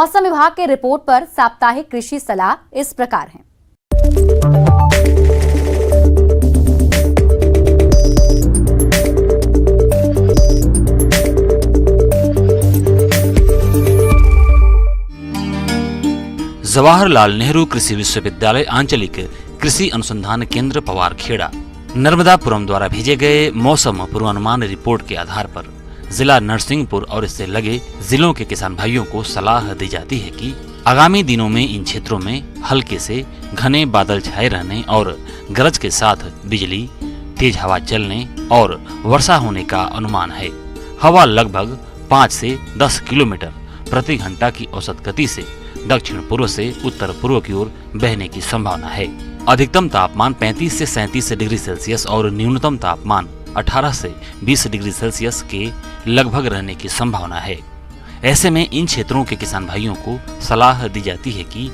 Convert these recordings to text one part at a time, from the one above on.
मौसम विभाग के रिपोर्ट पर साप्ताहिक कृषि सलाह इस प्रकार है। जवाहरलाल नेहरू कृषि विश्वविद्यालय आंचलिक कृषि अनुसंधान केंद्र पवारखेड़ा नर्मदापुरम द्वारा भेजे गए मौसम पूर्वानुमान रिपोर्ट के आधार पर जिला नरसिंहपुर और इससे लगे जिलों के किसान भाइयों को सलाह दी जाती है कि आगामी दिनों में इन क्षेत्रों में हल्के से घने बादल छाए रहने और गरज के साथ बिजली, तेज हवा चलने और वर्षा होने का अनुमान है। हवा लगभग 5 से 10 किलोमीटर प्रति घंटा की औसत गति से दक्षिण पूर्व से उत्तर पूर्व की ओर बहने की संभावना है। अधिकतम तापमान 35 से 37 डिग्री सेल्सियस और न्यूनतम तापमान 18 से 20 डिग्री सेल्सियस के लगभग रहने की संभावना है। ऐसे में इन क्षेत्रों के किसान भाइयों को सलाह दी जाती है कि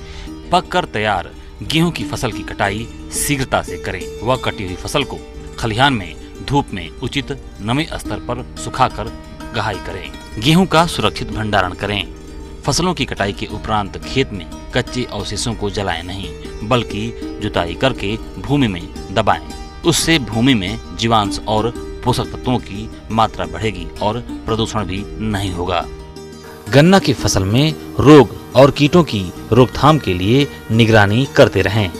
पककर तैयार गेहूं की फसल की कटाई शीघ्रता से करें व कटी हुई फसल को खलिहान में धूप में उचित नमी स्तर पर सुखाकर गहाई करें। गेहूं का सुरक्षित भंडारण करें। फसलों की कटाई के उपरांत खेत में कच्चे अवशेषों को जलाएं नहीं, बल्कि जुताई करके भूमि में दबाएं। उससे भूमि में जीवांश और पोषक तत्वों की मात्रा बढ़ेगी और प्रदूषण भी नहीं होगा। गन्ना की फसल में रोग और कीटों की रोकथाम के लिए निगरानी करते रहें।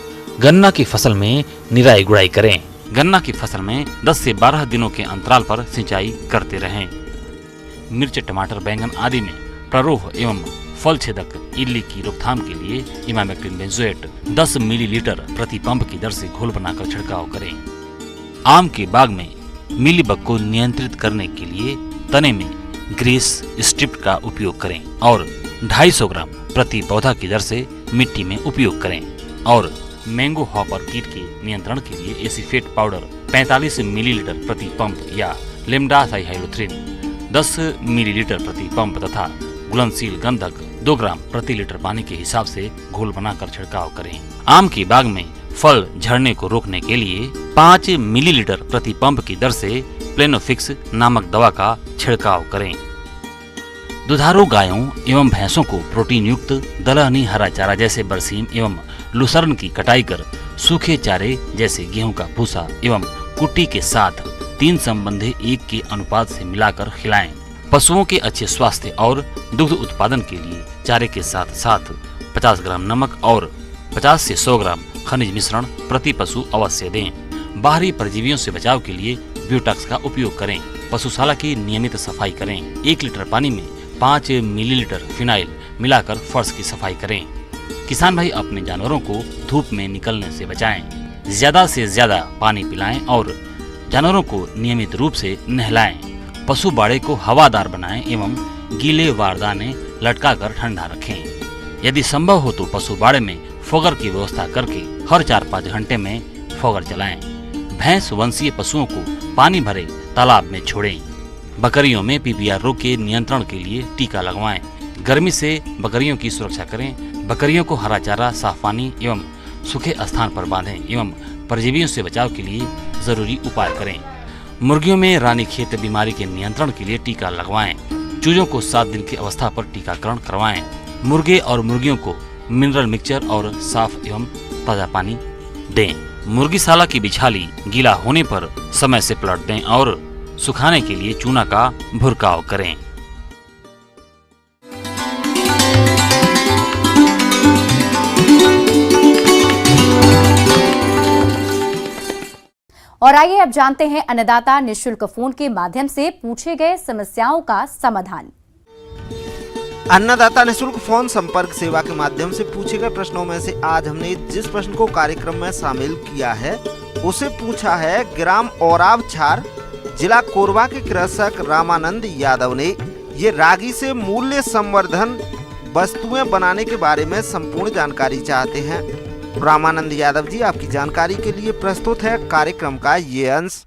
गन्ना की फसल में निराई गुड़ाई करें। गन्ना की फसल में 10 से 12 दिनों के अंतराल पर सिंचाई करते रहें। मिर्च, टमाटर, बैंगन आदि में प्ररोह एवं फल छेदक इल्ली की रोकथाम के लिए इमामेक्टिन बेंजोएट 10 मिलीलीटर प्रति पंप की दर से घोल बनाकर छिड़काव करें। आम के बाग में मिलीबग को नियंत्रित करने के लिए तने में ग्रीस स्ट्रिप का उपयोग करें और 250 ग्राम प्रति पौधा की दर से मिट्टी में उपयोग करें। और मैंगो हॉपर कीट के नियंत्रण के लिए एसीफेट पाउडर 45 मिलीलीटर प्रति पंप या लेमडासाइहाइलोथ्रिन 10 मिलीलीटर प्रति पंप तथा घुलनशील गंधक 2 ग्राम प्रति लीटर पानी के हिसाब से घोल बनाकर छिड़काव करें। आम की बाग में फल झड़ने को रोकने के लिए 5 मिलीलीटर प्रति पंप की दर से प्लेनोफिक्स नामक दवा का छिड़काव करें। दुधारू गायों एवं भैंसों को प्रोटीन युक्त दलहनी हरा चारा जैसे बरसीम एवं लुसर्न की कटाई कर सूखे चारे जैसे गेहूं का भूसा एवं कुट्टी के साथ 3 संबंधी 1 के अनुपात से मिलाकर खिलाएं। पशुओं के अच्छे स्वास्थ्य और दुग्ध उत्पादन के लिए चारे के साथ साथ 50 ग्राम नमक और 50 से 100 ग्राम खनिज मिश्रण प्रति पशु अवश्य दें। बाहरी परजीवियों से बचाव के लिए ब्यूटॉक्स का उपयोग करें। पशुशाला की नियमित सफाई करें। 1 लीटर पानी में 5 मिलीलीटर फिनाइल मिलाकर फर्श की सफाई करें। किसान भाई अपने जानवरों को धूप में निकलने से बचाएं। ज्यादा से ज्यादा पानी पिलाएं और जानवरों को नियमित रूप से नहलाएं। पशु बाड़े को हवादार बनाएं एवं गीले वारदाने लटकाकर ठंडा रखें। यदि संभव हो तो पशु बाड़े में फोगर की व्यवस्था करके हर 4-5 घंटे में फोगर चलाएं। भैंस वंशीय पशुओं को पानी भरे तालाब में छोड़ें। बकरियों में पीपीआर रोग के नियंत्रण के लिए टीका लगवाएं। गर्मी से बकरियों की सुरक्षा करें। बकरियों को हरा चारा, साफ पानी एवं सूखे स्थान पर बांधें एवं परजीवियों से बचाव के लिए जरूरी उपाय करें। मुर्गियों में रानीखेत बीमारी के नियंत्रण के लिए टीका लगवाएं। चूजों को 7 दिन की अवस्था पर टीकाकरण करवाएं। मुर्गे और मुर्गियों को मिनरल मिक्सचर और साफ एवं ताजा पानी दें। मुर्गीशाला की बिछाली गीला होने पर समय से पलट दें और सुखाने के लिए चूना का भुरकाव करें। और आइए अब जानते हैं अन्नदाता निःशुल्क फोन के माध्यम से पूछे गए समस्याओं का समाधान। अन्नदाता निःशुल्क फोन संपर्क सेवा के माध्यम से पूछे गए प्रश्नों में से आज हमने जिस प्रश्न को कार्यक्रम में शामिल किया है उसे पूछा है ग्राम औराव छार, जिला कोरबा के कृषक रामानंद यादव ने। ये रागी से मूल्य संवर्धन वस्तुएं बनाने के बारे में संपूर्ण जानकारी चाहते हैं। रामानंद यादव जी, आपकी जानकारी के लिए प्रस्तुत है कार्यक्रम का ये अंश।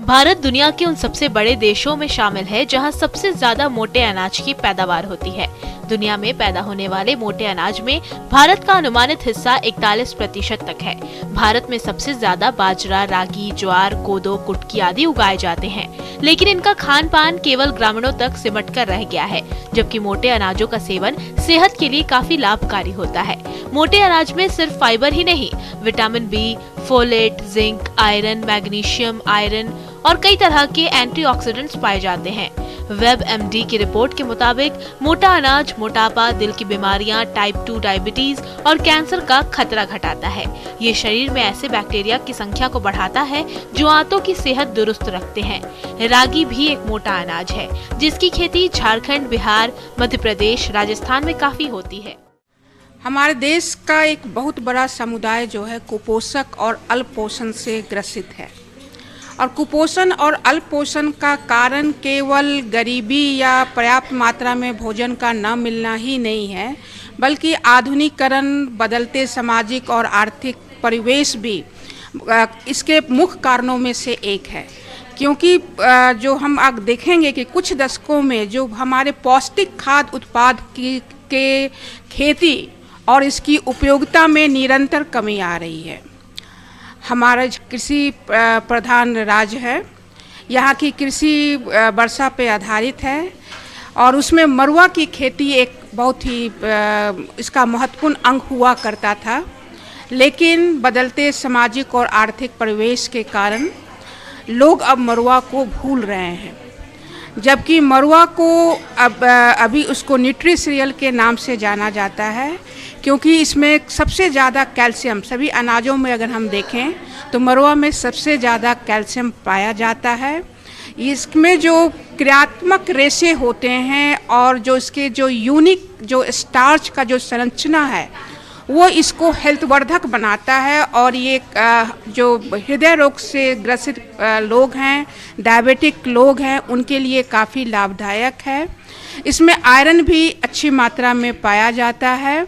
भारत दुनिया के उन सबसे बड़े देशों में शामिल है जहां सबसे ज्यादा मोटे अनाज की पैदावार होती है। दुनिया में पैदा होने वाले मोटे अनाज में भारत का अनुमानित हिस्सा 41% तक है। भारत में सबसे ज्यादा बाजरा, रागी, ज्वार, कोदो, कुटकी आदि उगाए जाते हैं, लेकिन इनका खान पान केवल ग्रामीणों तक सिमट कर रह गया है, जबकि मोटे अनाजों का सेवन सेहत के लिए काफी लाभकारी होता है। मोटे अनाज में सिर्फ फाइबर ही नहीं, vitamin B, folate, zinc, iron, magnesium, iron और कई तरह के एंटीऑक्सीडेंट्स पाए जाते हैं। WebMD की रिपोर्ट के मुताबिक मोटा अनाज मोटापा, दिल की बीमारियां, टाइप 2 डायबिटीज और कैंसर का खतरा घटाता है। ये शरीर में ऐसे बैक्टीरिया की संख्या को बढ़ाता है जो आंतों की सेहत दुरुस्त रखते हैं। रागी भी एक मोटा अनाज है, जिसकी खेती झारखंड, बिहार, मध्य प्रदेश, राजस्थान में काफी होती है। हमारे देश का एक बहुत बड़ा समुदाय जो है कुपोषक और अल्पपोषण से ग्रसित है, और कुपोषण और अल्पपोषण का कारण केवल गरीबी या पर्याप्त मात्रा में भोजन का न मिलना ही नहीं है, बल्कि आधुनिकीकरण, बदलते सामाजिक और आर्थिक परिवेश भी इसके मुख्य कारणों में से एक है। क्योंकि जो हम आगे देखेंगे कि कुछ दशकों में जो हमारे पौष्टिक खाद्य उत्पाद के खेती और इसकी उपयोगिता में निरंतर कमी आ रही है। हमारा कृषि प्रधान राज्य है, यहाँ की कृषि वर्षा पे आधारित है, और उसमें मरुआ की खेती एक बहुत ही इसका महत्वपूर्ण अंग हुआ करता था, लेकिन बदलते सामाजिक और आर्थिक परिवेश के कारण लोग अब मरुआ को भूल रहे हैं। जबकि मरुआ को अभी उसको न्यूट्री सीरियल के नाम से जाना जाता है, क्योंकि इसमें सबसे ज़्यादा कैल्शियम, सभी अनाजों में अगर हम देखें तो मरुआ में सबसे ज़्यादा कैल्शियम पाया जाता है। इसमें जो क्रियात्मक रेशे होते हैं और जो इसके जो यूनिक जो स्टार्च का जो संरचना है वो इसको हेल्थवर्धक बनाता है, और ये जो हृदय रोग से ग्रसित लोग हैं, डायबिटिक लोग हैं, उनके लिए काफ़ी लाभदायक है। इसमें आयरन भी अच्छी मात्रा में पाया जाता है,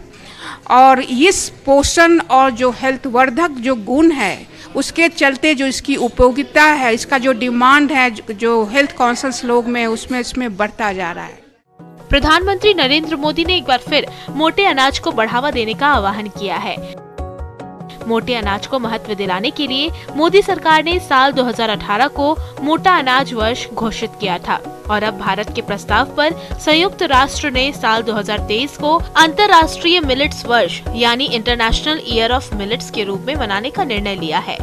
और इस पोषण और जो हेल्थवर्धक जो गुण है उसके चलते जो इसकी उपयोगिता है, इसका जो डिमांड है, जो हेल्थ कॉन्शियस लोग में उसमें इसमें बढ़ता जा रहा है। प्रधानमंत्री नरेंद्र मोदी ने एक बार फिर मोटे अनाज को बढ़ावा देने का आह्वान किया है। मोटे अनाज को महत्व दिलाने के लिए मोदी सरकार ने साल 2018 को मोटा अनाज वर्ष घोषित किया था, और अब भारत के प्रस्ताव पर संयुक्त राष्ट्र ने साल 2023 को अंतर्राष्ट्रीय मिलेट्स वर्ष यानी इंटरनेशनल ईयर ऑफ मिलेट्स के रूप में मनाने का निर्णय लिया है।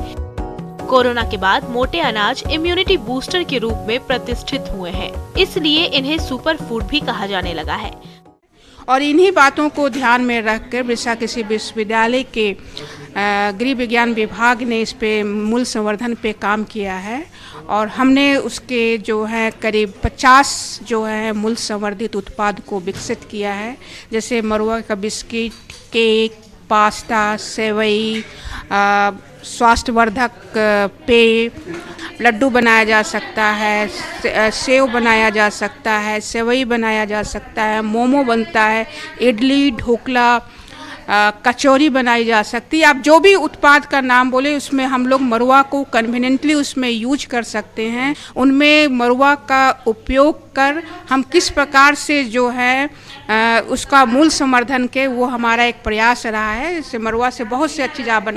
कोरोना के बाद मोटे अनाज इम्यूनिटी बूस्टर के रूप में प्रतिष्ठित हुए हैं, इसलिए इन्हें सुपर फूड भी कहा जाने लगा है। और इन्हीं बातों को ध्यान में रखकर बिरसा कृषि विश्वविद्यालय के गृह विज्ञान विभाग ने इस पे मूल्य संवर्धन पे काम किया है, और हमने उसके जो है करीब 50 जो है मूल्य संवर्धित उत्पाद को विकसित किया है, जैसे मरुआ का बिस्किट, केक, पास्ता, सेवई, स्वास्थ्यवर्धक पेय, लड्डू बनाया जा सकता है, सेव बनाया जा सकता है, सेवई बनाया जा सकता है, मोमो बनता है, इडली, ढोकला, कचौरी बनाई जा सकती है। आप जो भी उत्पाद का नाम बोले उसमें हम लोग मरुआ को कन्वीनियंटली उसमें यूज कर सकते हैं। उनमें मरुआ का उपयोग कर हम किस प्रकार से जो है उसका मूल्य संवर्धन के, वो हमारा एक प्रयास रहा है। इससे मरुआ से बहुत से अच्छी चीज़ आप बना